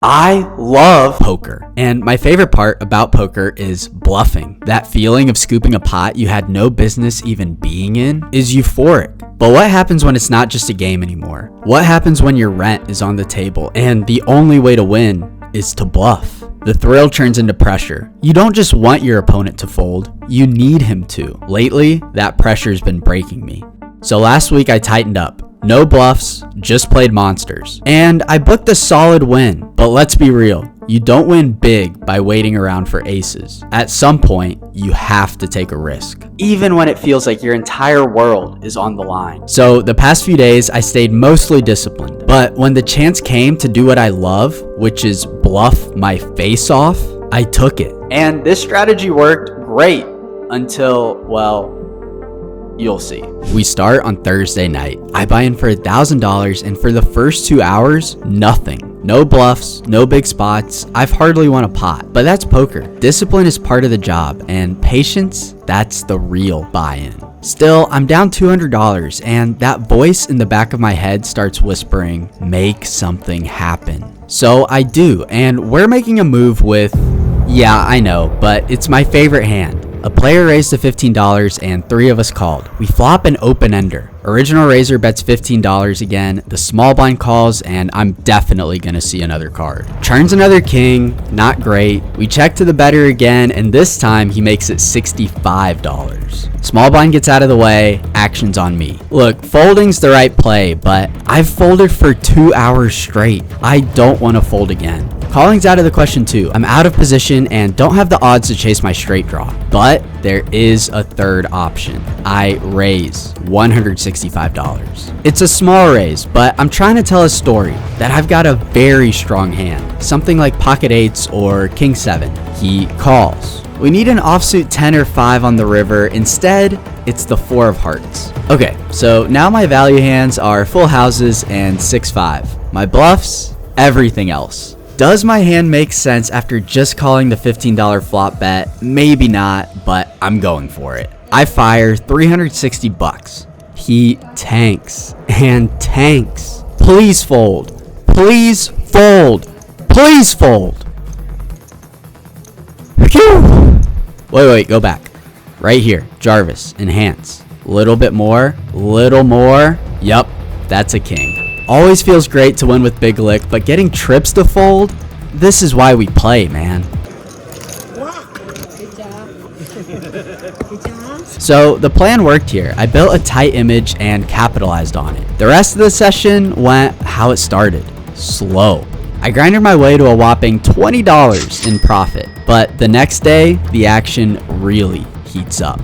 I love poker, and my favorite part about poker is bluffing. That feeling of scooping a pot you had no business even being in is euphoric. But what happens when it's not just a game anymore? What happens when your rent is on the table and the only way to win is to bluff? The thrill turns into pressure. You don't just want your opponent to fold, you need him to. Lately, that pressure's been breaking me. So last week I tightened up. No bluffs, just played monsters. And I booked a solid win. But let's be real, you don't win big by waiting around for aces. At some point, you have to take a risk, even when it feels like your entire world is on the line. So the past few days, I stayed mostly disciplined. But when the chance came to do what I love, which is bluff my face off, I took it. And this strategy worked great until, well, you'll see. We start on Thursday night. I buy in for $1,000 and for the first 2 hours, nothing. No bluffs, no big spots. I've hardly won a pot, but that's poker. Discipline is part of the job and patience, that's the real buy-in. Still, I'm down $200 and that voice in the back of my head starts whispering, make something happen. So I do, and we're making a move with, yeah, I know, but it's my favorite hand. A player raised to $15 and 3 of us called. We flop an open-ender. Original raiser bets $15 again, the small blind calls, and I'm definitely gonna see another card. Turns another king, not great. We check to the better again, and this time he makes it $65. Small blind gets out of the way, action's on me. Look, folding's the right play, but I've folded for 2 hours straight. I don't wanna fold again. Calling's out of the question too. I'm out of position and don't have the odds to chase my straight draw. But there is a third option. I raise $165. It's a small raise, but I'm trying to tell a story that I've got a very strong hand. Something like pocket eights or king 7. He calls. We need an offsuit 10 or 5 on the river. Instead, it's the 4 of hearts. Okay, so now my value hands are full houses and 6-5. My bluffs, everything else. Does my hand make sense after just calling the $15 flop bet? Maybe not, but I'm going for it. I fire $360. He tanks and tanks. Please fold. Please fold. Please fold. Wait, go back. Right here, Jarvis, enhance. Little bit more, little more. Yup, that's a king. Always feels great to win with big lick, but getting trips to fold, this is why we play, man. Good job. Good job. So the plan worked here. I built a tight image and capitalized on it. The rest of the session went how it started, slow. I grinded my way to a whopping $20 in profit, but the next day, the action really heats up.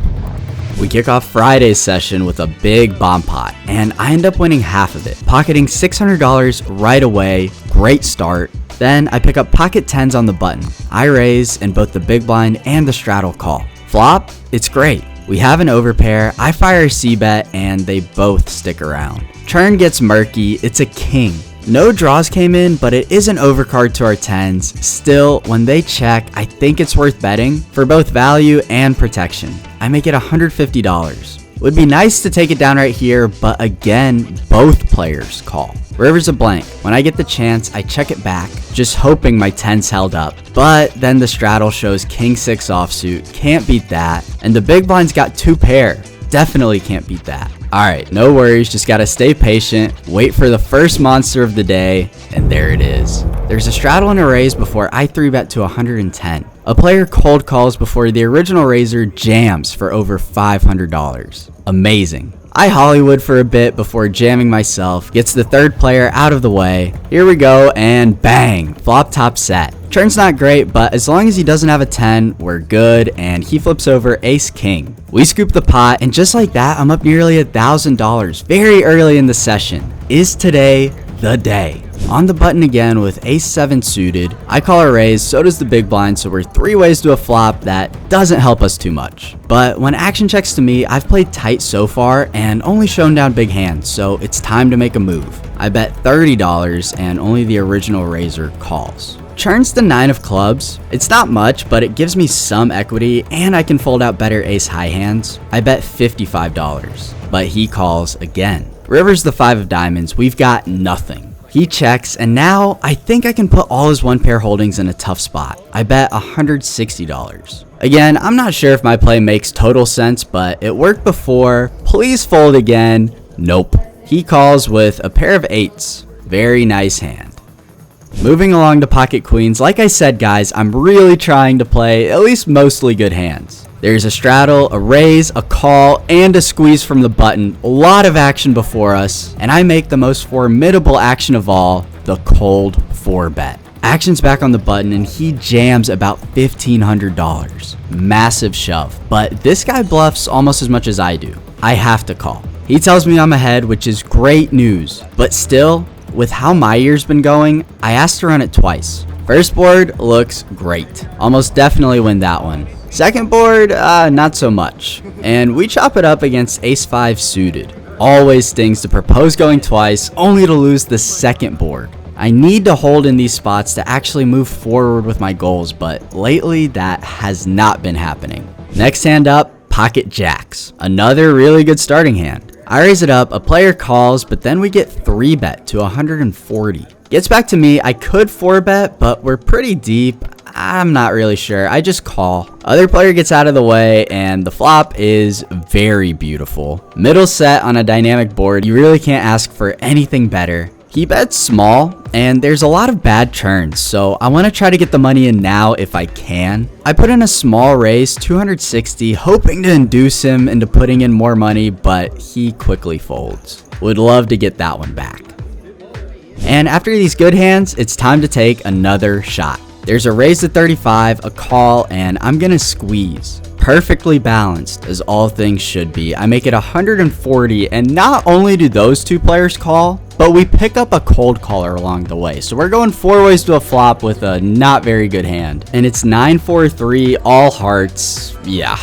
We kick off Friday's session with a big bomb pot, and I end up winning half of it, pocketing $600 right away. Great start. Then I pick up pocket 10s on the button. I raise, and both the big blind and the straddle call. Flop, it's great. We have an overpair, I fire a c-bet, and they both stick around. Turn gets murky, it's a king. No draws came in, but it is an overcard to our 10s. Still, when they check, I think it's worth betting for both value and protection. I make it $150. Would be nice to take it down right here, but again, both players call. River's a blank. When I get the chance, I check it back, just hoping my 10s held up. But then the straddle shows king 6 offsuit, can't beat that. And the big blind's got 2 pair, definitely can't beat that. Alright, no worries, just gotta stay patient, wait for the first monster of the day, and there it is. There's a straddle and a raise before I 3-bet to 110. A player cold calls before the original raiser jams for over $500. Amazing. I Hollywood for a bit before jamming myself, gets the third player out of the way. Here we go, and bang, flop top set. Turn's not great, but as long as he doesn't have a 10, we're good, and he flips over ace king. We scoop the pot, and just like that, I'm up nearly $1,000 very early in the session. Is today the day? On the button again with ace 7 suited. I call a raise, so does the big blind, so we're 3 ways to a flop that doesn't help us too much. But when action checks to me, I've played tight so far and only shown down big hands, so it's time to make a move. I bet $30 and only the original raiser calls. Turns the 9 of clubs. It's not much, but it gives me some equity and I can fold out better ace high hands. I bet $55, but he calls again. River's the 5 of diamonds. We've got nothing. He checks, and now I think I can put all his one pair holdings in a tough spot. I bet $160. Again, I'm not sure if my play makes total sense, but it worked before. Please fold again. Nope. He calls with a pair of 8s. Very nice hand. Moving along to pocket queens, like I said guys, I'm really trying to play at least mostly good hands. There's a straddle, a raise, a call, and a squeeze from the button. A lot of action before us, and I make the most formidable action of all, the cold 4-bet. Action's back on the button and he jams about $1,500. Massive shove, but this guy bluffs almost as much as I do. I have to call. He tells me I'm ahead, which is great news, but still, with how my year's been going, I asked to run it twice. First board looks great. Almost definitely win that one. Second board, not so much. And we chop it up against ace-5 suited. Always stings to propose going twice, only to lose the second board. I need to hold in these spots to actually move forward with my goals, but lately that has not been happening. Next hand up, pocket jacks. Another really good starting hand. I raise it up, a player calls, but then we get 3-bet to 140. Gets back to me, I could 4-bet, but we're pretty deep. I'm not really sure, I just call. Other player gets out of the way, and the flop is very beautiful. Middle set on a dynamic board, you really can't ask for anything better. He bets small, and there's a lot of bad turns, so I want to try to get the money in now if I can. I put in a small raise, 260, hoping to induce him into putting in more money, but he quickly folds. Would love to get that one back. And after these good hands, it's time to take another shot. There's a raise to 35, a call, and I'm gonna squeeze. Perfectly balanced, as all things should be. I make it 140, and not only do those two players call, but we pick up a cold caller along the way. So we're going 4 ways to a flop with a not very good hand. And it's 9-4-3, all hearts. Yeah,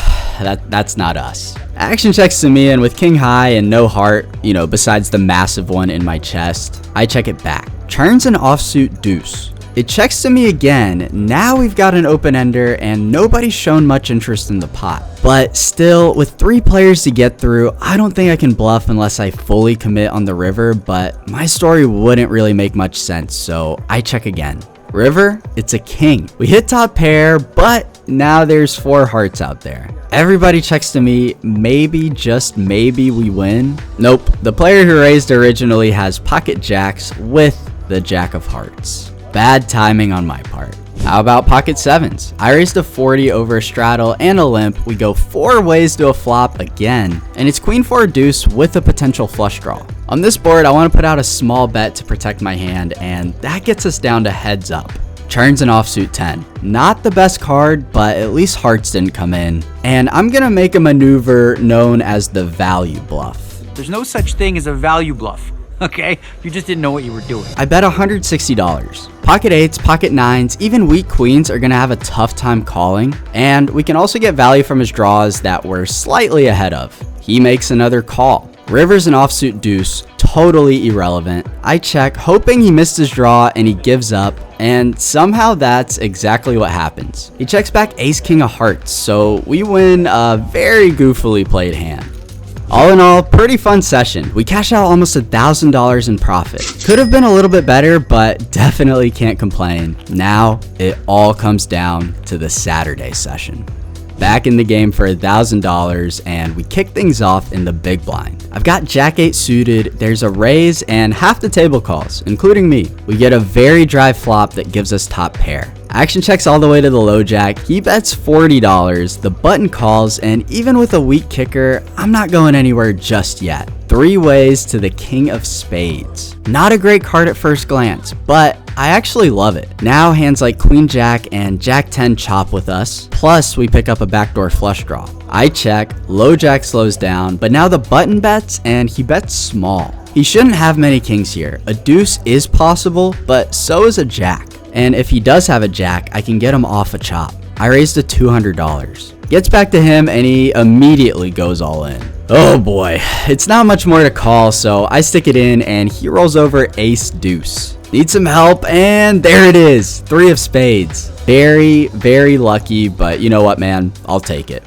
that's not us. Action checks to me, and with king high and no heart, besides the massive one in my chest, I check it back. Turns an offsuit deuce. It checks to me again. Now we've got an open ender and nobody's shown much interest in the pot. But still, with 3 players to get through, I don't think I can bluff unless I fully commit on the river, but my story wouldn't really make much sense, so I check again. River, it's a king. We hit top pair, but now there's 4 hearts out there. Everybody checks to me, maybe, just maybe we win. Nope, the player who raised originally has pocket jacks with the jack of hearts. Bad timing on my part. How about pocket 7s? I raised a 40 over a straddle and a limp. We go 4 ways to a flop again, and it's queen 4 deuce with a potential flush draw. On this board, I want to put out a small bet to protect my hand, and that gets us down to heads up. Turns an offsuit 10. Not the best card, but at least hearts didn't come in. And I'm gonna make a maneuver known as the value bluff. There's no such thing as a value bluff. Okay, you just didn't know what you were doing. I bet $160. Pocket 8s, pocket 9s, even weak queens are gonna have a tough time calling, and we can also get value from his draws that we're slightly ahead of. He makes another call. River's an offsuit deuce, totally irrelevant. I check, hoping he missed his draw and he gives up, and somehow that's exactly what happens. He checks back ace king of hearts, so we win a very goofily played hand. All in all, pretty fun session. We cashed out almost $1,000 in profit. Could have been a little bit better, but definitely can't complain. Now, it all comes down to the Saturday session. Back in the game for $1,000, and we kick things off in the big blind. I've got jack 8 suited, there's a raise, and half the table calls, including me. We get a very dry flop that gives us top pair. Action checks all the way to the low jack. He bets $40, the button calls, and even with a weak kicker, I'm not going anywhere just yet. 3 ways to the king of spades. Not a great card at first glance, but I actually love it. Now hands like queen jack and jack 10 chop with us, plus we pick up a backdoor flush draw. I check, low jack slows down, but now the button bets and he bets small. He shouldn't have many kings here. A deuce is possible, but so is a jack. And if he does have a jack, I can get him off a chop. I raised to $200. Gets back to him and he immediately goes all in. Oh boy, it's not much more to call, so I stick it in and he rolls over ace deuce. Need some help, and there it is, 3 of spades. Very, very lucky, but you know what, man, I'll take it.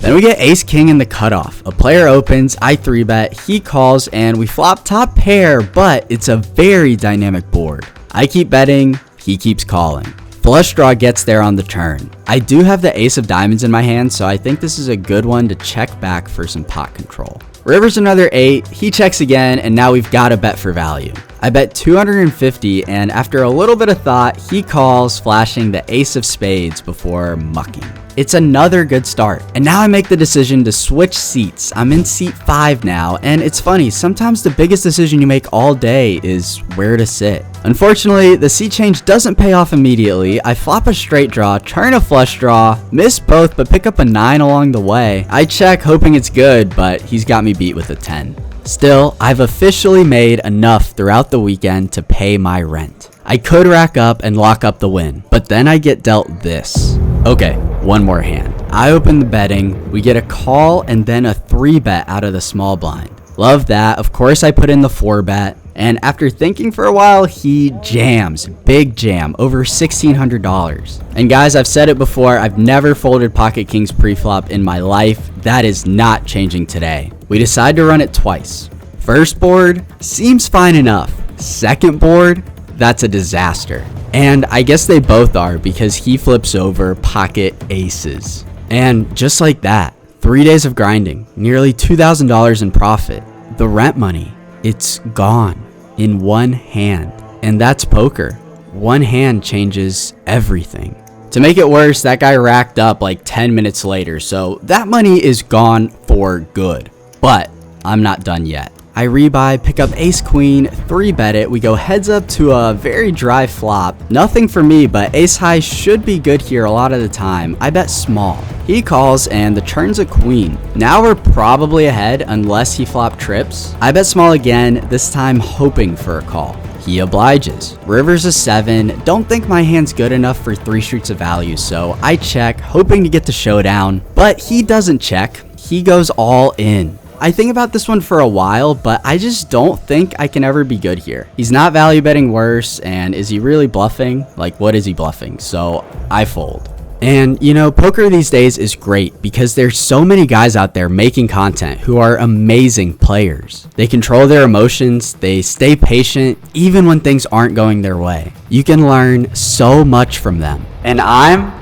Then we get ace king in the cutoff. A player opens, I 3-bet, he calls, and we flop top pair, but it's a very dynamic board. I keep betting, he keeps calling. Flush draw gets there on the turn. I do have the ace of diamonds in my hand, so I think this is a good one to check back for some pot control. River's another 8, he checks again, and now we've got to bet for value. I bet 250, and after a little bit of thought, he calls, flashing the ace of spades before mucking. It's another good start. And now I make the decision to switch seats. I'm in seat 5 now, and it's funny, sometimes the biggest decision you make all day is where to sit. Unfortunately, the seat change doesn't pay off immediately. I flop a straight draw, turn a flush draw, miss both but pick up a 9 along the way. I check hoping it's good, but he's got me beat with a 10. Still, I've officially made enough throughout the weekend to pay my rent. I could rack up and lock up the win, but then I get dealt this. Okay, one more hand. I open the betting, we get a call and then a 3-bet out of the small blind. Love that. Of course I put in the 4-bet, and after thinking for a while, he jams. Big jam, over $1,600. And guys, I've said it before, I've never folded pocket kings preflop in my life. That is not changing today. We decide to run it twice. First board, seems fine enough. Second board, that's a disaster. And I guess they both are because he flips over pocket aces. And just like that, 3 days of grinding, nearly $2,000 in profit. The rent money, it's gone in one hand. And that's poker. One hand changes everything. To make it worse, that guy racked up like 10 minutes later, so that money is gone for good. But I'm not done yet. I rebuy, pick up ace queen, 3-bet it, we go heads up to a very dry flop. Nothing for me, but ace high should be good here a lot of the time. I bet small. He calls and the turn's a queen. Now we're probably ahead unless he flop trips. I bet small again, this time hoping for a call. He obliges. River's a 7, don't think my hand's good enough for 3 streets of value, so I check, hoping to get to showdown, but he doesn't check. He goes all in. I think about this one for a while, but I just don't think I can ever be good here. He's not value betting worse, and is he really bluffing? Like, what is he bluffing? So I fold. And you know, poker these days is great because there's so many guys out there making content who are amazing players. They control their emotions, they stay patient, even when things aren't going their way. You can learn so much from them. And I'm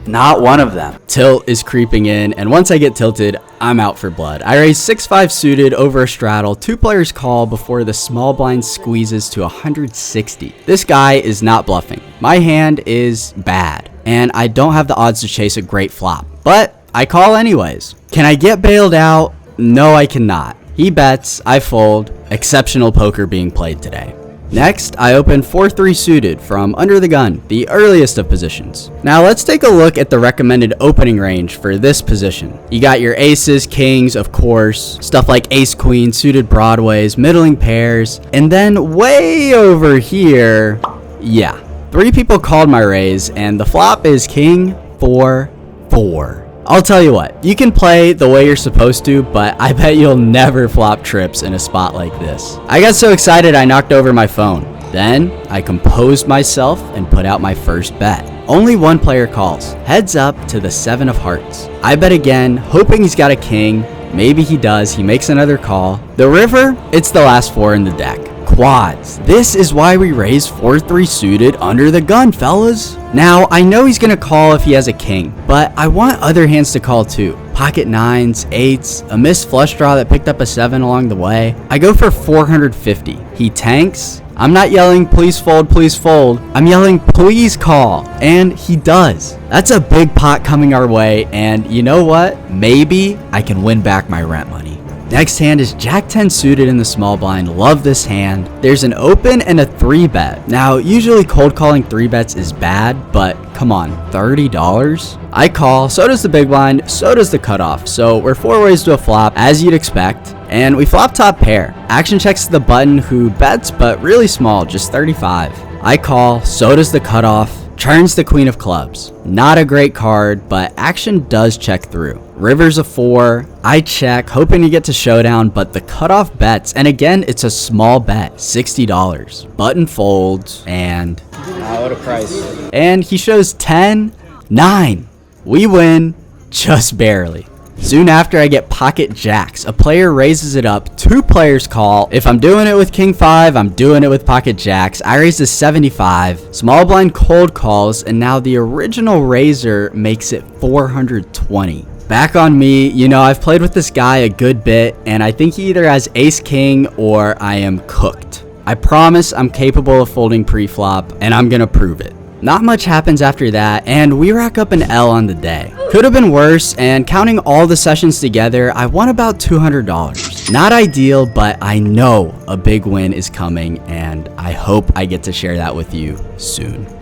not one of them. Tilt is creeping in, and once I get tilted, I'm out for blood. I raise 6-5 suited over a straddle, 2 players call before the small blind squeezes to 160. This guy is not bluffing. My hand is bad, and I don't have the odds to chase a great flop, but I call anyways. Can I get bailed out? No, I cannot. He bets, I fold. Exceptional poker being played today. Next, I open 4-3 suited from under the gun, the earliest of positions. Now let's take a look at the recommended opening range for this position. You got your aces, kings, of course, stuff like ace queen, suited broadways, middling pairs, and then way over here, yeah, 3 people called my raise, and the flop is king 4-4. I'll tell you what, you can play the way you're supposed to, but I bet you'll never flop trips in a spot like this. I got so excited I knocked over my phone. Then I composed myself and put out my first bet. Only one player calls. Heads up to the 7 of hearts. I bet again, hoping he's got a king. Maybe he does. He makes another call. The river, it's the last 4 in the deck. Quads. This is why we raise 4-3 suited under the gun, fellas. Now, I know he's gonna call if he has a king, but I want other hands to call too. Pocket 9s, 8s, a missed flush draw that picked up a 7 along the way. I go for 450. He tanks. I'm not yelling, please fold, please fold. I'm yelling, please call. And he does. That's a big pot coming our way, and you know what? Maybe I can win back my rent money. Next hand is Jack 10 suited in the small blind. Love this hand. There's an open and a 3-bet. Now, usually cold calling 3-bets is bad, but come on, $30? I call, so does the big blind, so does the cutoff. So we're 4 ways to a flop, as you'd expect. And we flop top pair. Action checks to the button who bets, but really small, just 35. I call, so does the cutoff. Turns the queen of clubs. Not a great card, but action does check through. River's a 4. I check, hoping to get to showdown, but the cutoff bets. And again, it's a small bet, $60. Button folds, and what a price. And he shows 10, 9. We win. just barely. Soon after, I get pocket jacks. A player raises it up, 2 players call. If I'm doing it with king 5, I'm doing it with pocket jacks. I raise to 75. Small blind cold calls, and now the original raiser makes it 420. Back on me, you know, I've played with this guy a good bit, and I think he either has ace king or I am cooked. I promise I'm capable of folding pre-flop, and I'm gonna prove it. Not much happens after that, and we rack up an L on the day. Could have been worse, and counting all the sessions together, I won about $200. Not ideal, but I know a big win is coming, and I hope I get to share that with you soon.